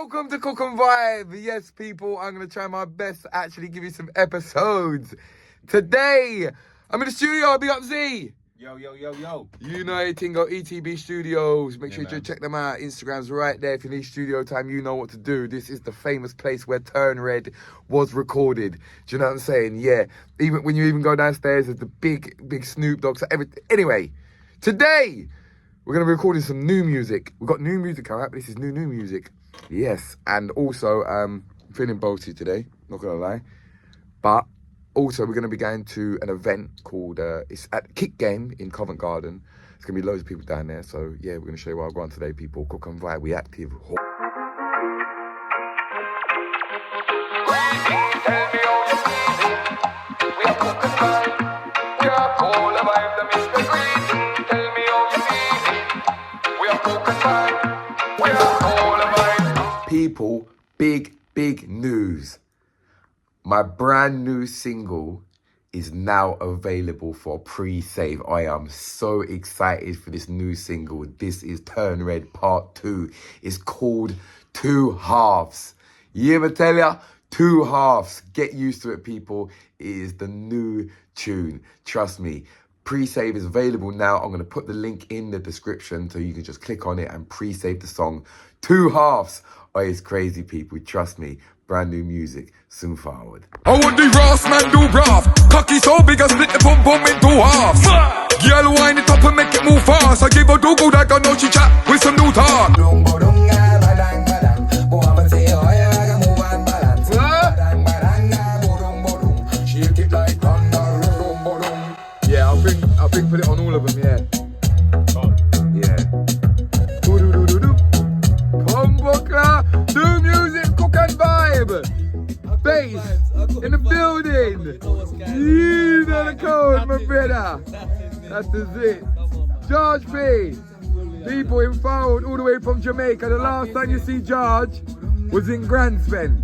Welcome to Cook and Vibe. Yes, people, I'm going to try my best to actually give you some episodes. Today, I'm in the studio. Big up Z. Yo. You know anything, go ETB Studios. Make sure you check them out. Instagram's right there. If you need studio time, you know what to do. This is the famous place where Turn Red was recorded. Do you know what I'm saying? Yeah. Even when you go downstairs, there's the big Snoop Dogg. So everything. Anyway, today, we're going to be recording some new music. We've got new music coming out, but this is new music. Yes, and also, feeling boasty today, not gonna lie. But also, we're gonna be going to an event called, it's at Kick Game in Covent Garden. There's gonna be loads of people down there. So yeah, we're gonna show you what I've got on today, people. Cook and Vibe, we active. People, big news. My brand new single is now available for pre-save. I am so excited for this new single. This is Turn Red Part 2. It's called Two Halves. You ever tell ya? Two Halves. Get used to it, people. It is the new tune. Trust me. Pre-save is available now. I'm going to put the link in the description so you can just click on it and pre-save the song. Two Halves. Oh, it's crazy, people. Trust me. Brand new music. Soon forward. I want the Ross man do rough. Cocky so big I split the pum pum in two halves. Girl wind it up and make it move fast. I give her do good like I know she chat with some new talk. Yeah, I think put it on all of them, yeah. New music, Cook and Vibe. Bass in the building. You know the code, my brother. That's it. George P. People in Found all the way from Jamaica. The last time you see George was in Grandspen.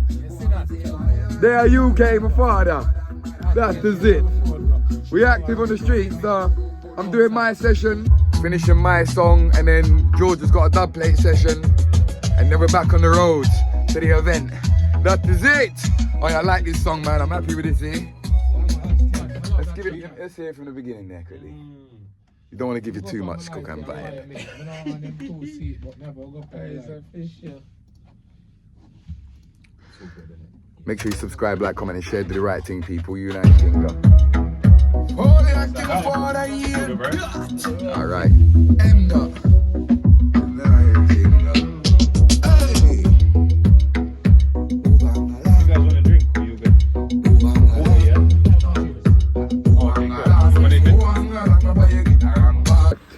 There UK, my father. That's it. We active on the streets, so I'm doing my session, finishing my song, and then George has got a dub plate session. And then we're back on the road to the event. That is it. Oh yeah, I like this song, man. I'm happy with this here. Let's hear it from the beginning there, quickly. You don't want to give you too much, Cook and Vibe. Make sure you subscribe, like, comment, and share. Do the right thing, people. You know anything, all right. End up.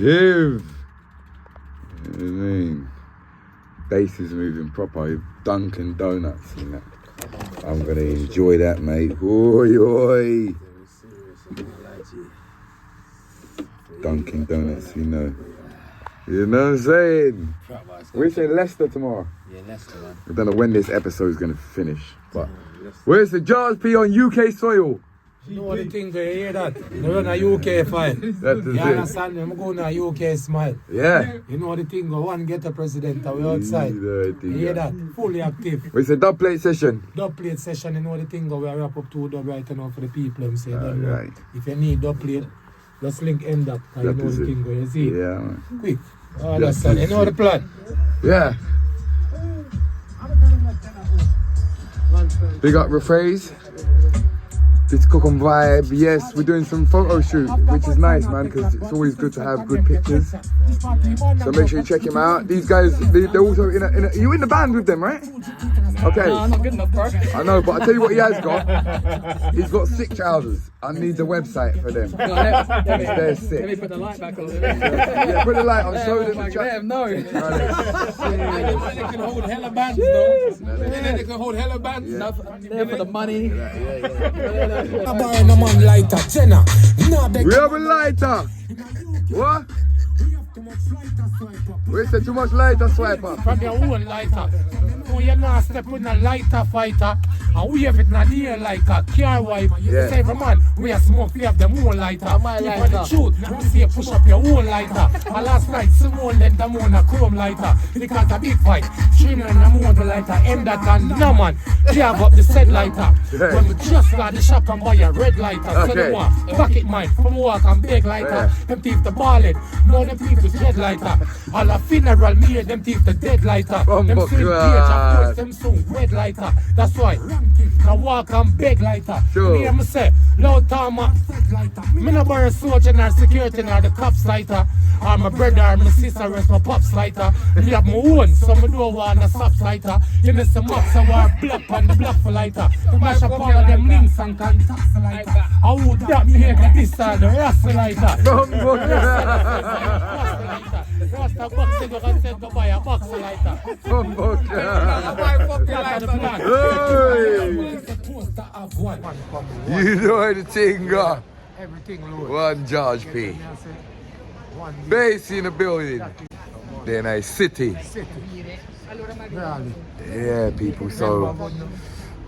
Active. I mean, bass is moving proper. Dunkin' Donuts and that. I'm gonna enjoy that, mate. Oi. Dunkin' Donuts, you know. You know what I'm saying? We say Leicester tomorrow. Yeah, Leicester, man. I don't know when this episode is gonna finish, but where's the George P on UK soil? You know what the thing, you hear that? You run a UK file. That's you understand? I'm going to a UK smile. Yeah. You know the thing, one get a president, we're outside. You hear that? Fully active. It's a dub plate session. Dub plate session, you know the thing, we wrap up 2 dub right now for the people. I'm saying, right. If you need dub plate, just link end up. You know the thing, you see? Yeah, man. Quick. Understand? You know the plan? Yeah. Big up Rephrase. It's Cook and Vibe. Yes, we're doing some photo shoot, which is nice, man, because it's always good to have good pictures. So make sure you check him out. These guys, they're also in a. You in the band with them, right? Okay. No, I'm not good enough, bro. I know, but I tell you what he has got. He's got sick trousers. I need the website for them. They're sick. Let me put the light back on. Yeah, put the light on. Show them the Let track. them know. They can hold hella bands, though. They can hold hella bands. There for the money. We have a lighter. What? We said too much lighter swiper. From your own lighter. No, you're not stepping a lighter fighter. And we have it in the air like a car wipe. It's every man, we are smoke, we have them own lighter. If the truth, we say push up your own lighter. And last night, Simone lent them on a chrome lighter. Because a big fight, streaming on the motor lighter. End that and no man, carve up the said lighter. When we just got the shop and buy a red lighter. So they want pocket mine from work and big lighter. Them thief the ballad, no them thief the dead lighter. All a funeral, me them thief the dead lighter. Them same page, of course, them soon red lighter. That's why, now walk and big lighter. Sure. Me and say, loud tama. Me no borrow soldier nor security nor the cops lighter. Or my brother or my sister rest my pops lighter. Me have my own, so me don't want a soft lighter. You miss the mops I wear black on the black for lighter. To mash up all of them links and contacts lighter. I would that me here get this side, the Rasta lighter. Rasta box you can send to buy a box lighter. You know the thing, Everything low. one George P. Base in the building. Then I city. Yeah, people. So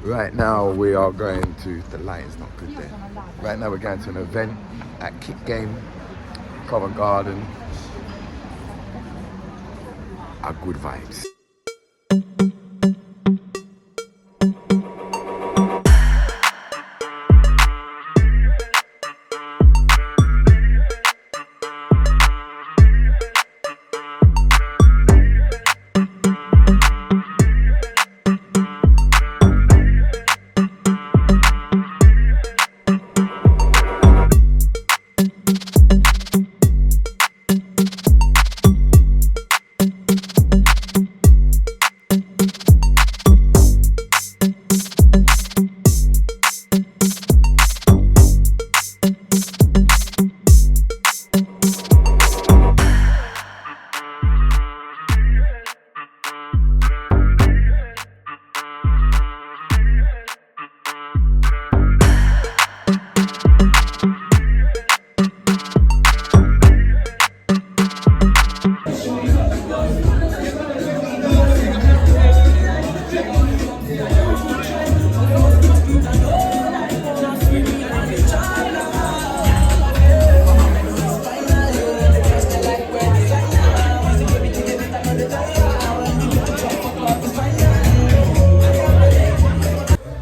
right now we are going to, the lighting's not good there. Right now we're going to an event at Kick Game, Covent Garden. Are good vibes.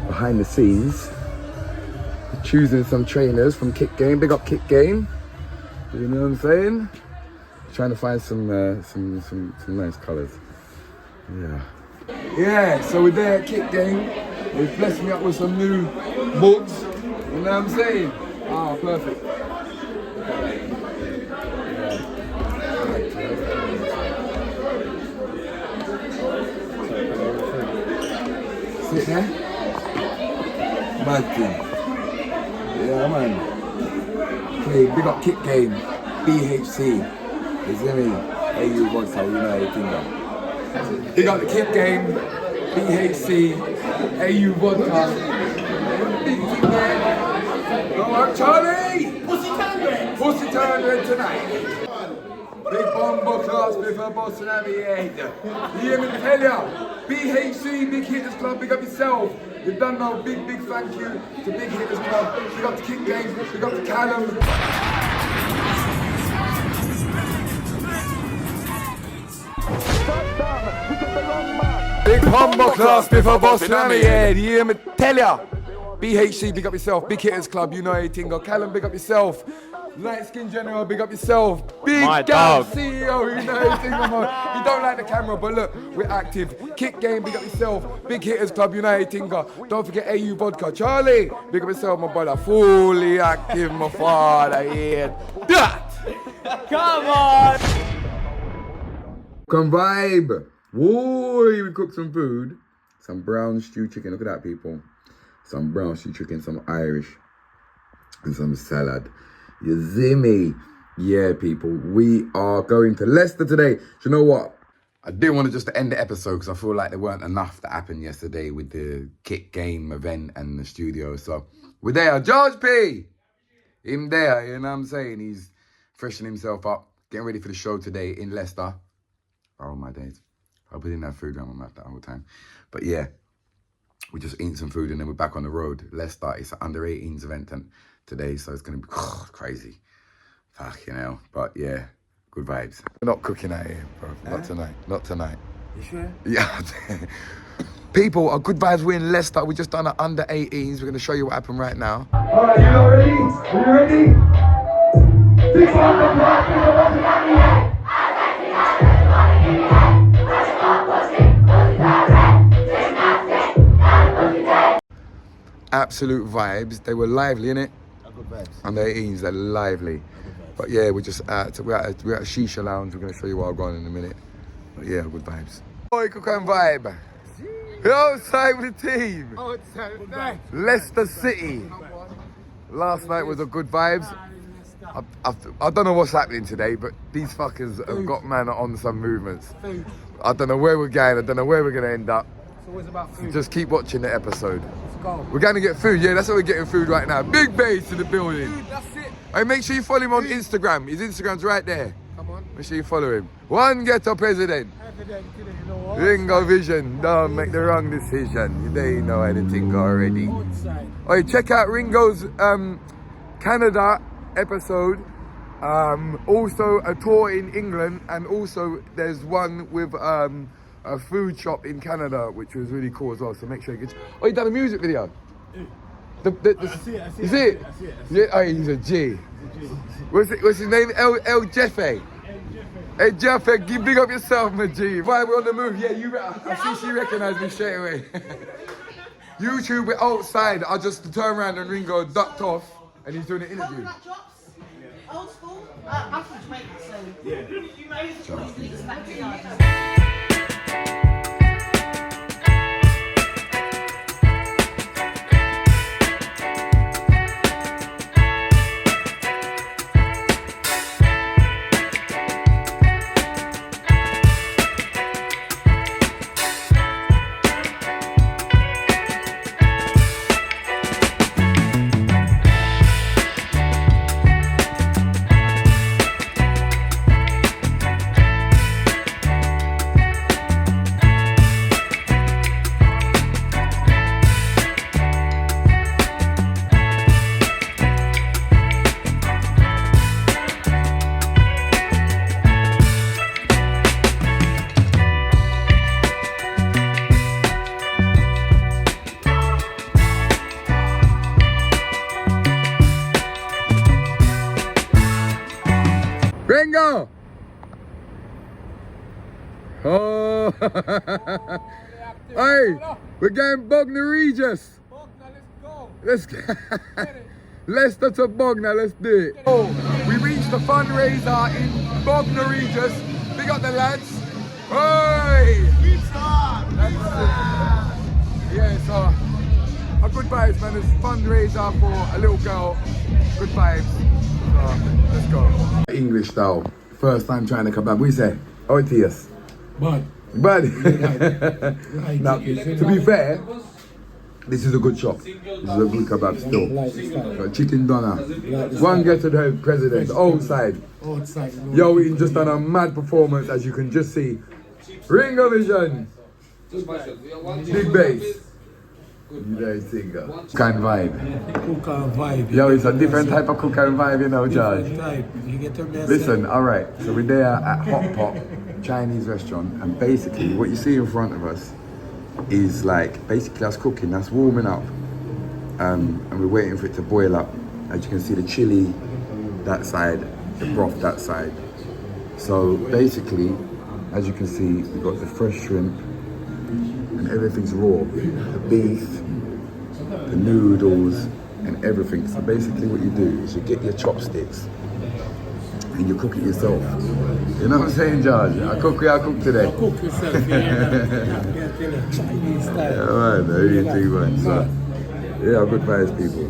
Behind the scenes, choosing some trainers from Kick Game. Big up Kick Game. You know what I'm saying? Trying to find some nice colours. Yeah, so we're there at Kick Game. They've blessed me up with some new mugs. You know what I'm saying? Ah, perfect. Sit there. Bad thing. Yeah, man. Okay, big up Kick Game. BHC. You see me? AU Vodka, you know everything. Big up the Kick Game. BHC. AU Vodka. Go on, Charlie! Pussy turn red tonight. Big bomber class before Boston Abbey head. You hear me tell ya? BHC, Big Hitters Club, big up yourself. You've done no big thank you to Big Hitters Club. Big up the Kick Game, big up the Callum. Big bomber class before Boston Abbey head. You hear me tell ya? BHC, big up yourself. Big Hitters Club, you know everything. Go Callum, big up yourself. Light Skin General, big up yourself. Big Gang CEO, you know everything. You don't like the camera, but look, we're active. Kick Game, big up yourself. Big Hitters Club, you know everything. Don't forget AU Vodka. Charlie, big up yourself, my brother. Fully active, my father. Yeah. That. Come on! Come vibe. Whoa, we cooked some food. Some brown stew chicken. Look at that, people. Some brown stew chicken, some Irish, and some salad. You see me? Yeah, people. We are going to Leicester today. Do you know what? I didn't want to just end the episode because I feel like there weren't enough that happened yesterday with the Kick Game event and the studio. So we're there. George P. Him there, you know what I'm saying? He's freshening himself up, getting ready for the show today in Leicester. Oh, my days. I hope I didn't have food on my mouth that whole time. But yeah, we're just eating some food and then we're back on the road. Leicester, it's an under 18s event today, so it's going to be crazy. Fucking hell. But yeah, good vibes. We're not cooking out here, bro. Not tonight. Not tonight. You sure? Yeah. People, our good vibes, we're in Leicester. We just done an under 18s. We're going to show you what happened right now. All right, you all ready? Are you ready? Six on the block. Absolute vibes. They were lively, innit? Good vibes. Under 18s, they're lively. But yeah, we're just we're at a shisha lounge. We're going to show you what I've gone in a minute. But yeah, good vibes. Boy, cook and vibe. We're outside with the team. Leicester City. Last night was a good vibes. I don't know what's happening today, but these fuckers have got man on some movements. I don't know where we're going. I don't know where we're going to end up. It's always about food. Just keep watching the episode. Let's go. We're going to get food. Yeah, that's what we're getting food right now. Big bass in the building. Dude, that's it. Hey, make sure you follow him on Instagram. His Instagram's right there. Come on. Make sure you follow him. One ghetto president. Evident, you know what? Ringo Vision. Don't make the wrong decision. They know anything already. Outside. Hey, check out Ringo's Canada episode. Also a tour in England, and also there's one with a food shop in Canada, which was really cool as well. So make sure you get. Oh, you done a music video? I see it. You see it? Yeah. Oh, he's a G. What's his name? El Jeffe. Hey Jeffe, give big up yourself, my G. Why we're on the move? Yeah, you. I see she recognised me straight away. YouTube, we're outside. I just turned around and Ringo ducked off, and he's doing an interview. Old school? Average weight, so Ringo! Oh! Hey, we're getting Bognor Regis. Let's go. Leicester to Bognor, let's do it. Oh, we reached the fundraiser in Bognor Regis. Big up the lads. Hey! Yeah, so a good vibes, man. It's a fundraiser for a little girl. Good vibes. So, let's go. English style. First time trying to kebab. What you say? Oh, it is. But But now, to be fair, this is a good shop. This is a good kebab still. Got chicken doner. One get to the president, outside. Yo, we just done a mad performance, as you can just see. Ringo Vision. Big bass. You singer. Kind vibe. Cooker vibe. Yo, it's a different type of cooker vibe, you know, George. You get to Listen, alright, so we're there at Hot Pot Chinese restaurant, and basically what you see in front of us is like basically us cooking, that's warming up, and we're waiting for it to boil up. As you can see, the chili that side, the broth that side. So basically, as you can see, we've got the fresh shrimp and everything's raw, the beef, the noodles and everything. So basically what you do is you get your chopsticks and you cook it yourself. You know what I'm saying, George? I cook today. Cook yourself, yeah. Chinese style. Yeah, man, everything, man. So, yeah, good vibes, people.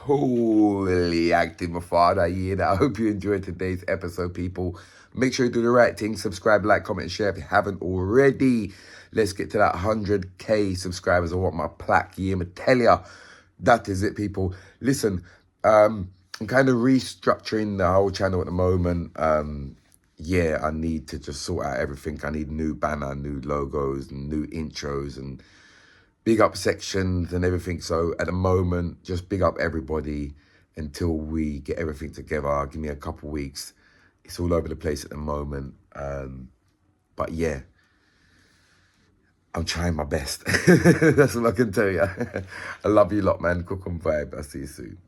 Holy acting, my father. Yeah, I hope you enjoyed today's episode, people. Make sure you do the right thing. Subscribe, like, comment, and share if you haven't already. Let's get to that 100K subscribers. I want my plaque. Yeah, I tell ya. That is it, people. Listen, I'm kind of restructuring the whole channel at the moment. Yeah, I need to just sort out everything. I need new banner, new logos, and new intros, and big up sections and everything. So at the moment, just big up everybody until we get everything together. Give me a couple weeks. It's all over the place at the moment. But yeah, I'm trying my best. That's all I can tell you. I love you lot, man. Cook and vibe. I'll see you soon.